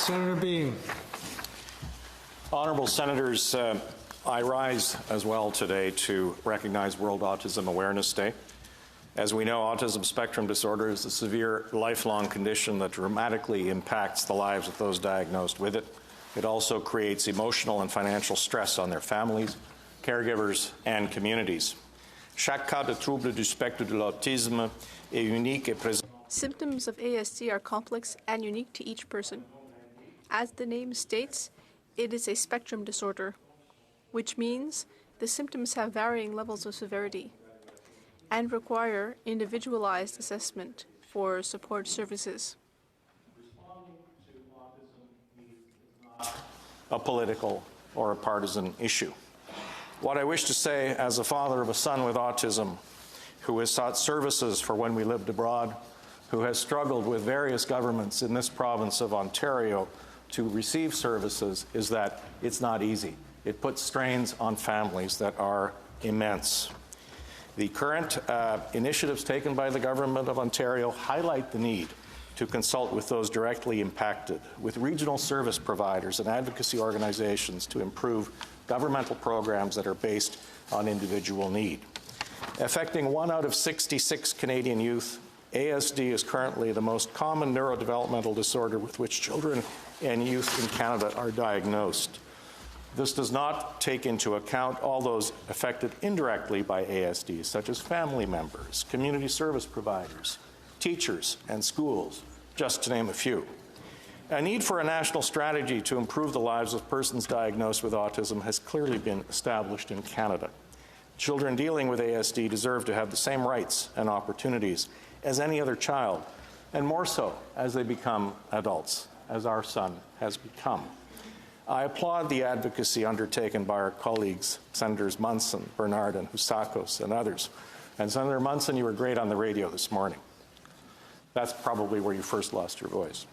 Senator Beam. Honourable Senators, I rise as well today to recognize World Autism Awareness Day. As we know, autism spectrum disorder is a severe lifelong condition that dramatically impacts the lives of those diagnosed with it. It also creates emotional and financial stress on their families, caregivers, and communities. Chaque cas de trouble du spectre de l'autisme est unique et présent. Symptoms of ASD are complex and unique to each person. As the name states, it is a spectrum disorder, which means the symptoms have varying levels of severity and require individualized assessment for support services. Responding to autism needs is not a political or a partisan issue. What I wish to say as a father of a son with autism who has sought services for when we lived abroad, who has struggled with various governments in this province of Ontario to receive services, is that it's not easy. It puts strains on families that are immense. The current initiatives taken by the Government of Ontario highlight the need to consult with those directly impacted, with regional service providers and advocacy organizations to improve governmental programs that are based on individual need. Affecting 1 out of 66 Canadian youth, ASD is currently the most common neurodevelopmental disorder with which children and youth in Canada are diagnosed. This does not take into account all those affected indirectly by ASD, such as family members, community service providers, teachers, and schools, just to name a few. A need for a national strategy to improve the lives of persons diagnosed with autism has clearly been established in Canada. Children dealing with ASD deserve to have the same rights and opportunities as any other child, and more so as they become adults, as our son has become. I applaud the advocacy undertaken by our colleagues, Senators Munson, Bernard, and Housakos, and others. And Senator Munson, you were great on the radio this morning. That's probably where you first lost your voice.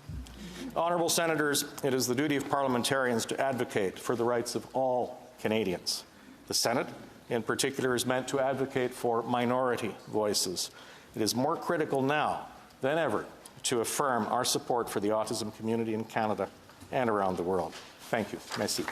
Honourable Senators, it is the duty of parliamentarians to advocate for the rights of all Canadians. The Senate, in particular, is meant to advocate for minority voices. It is more critical now than ever to affirm our support for the autism community in Canada and around the world. Thank you. Merci.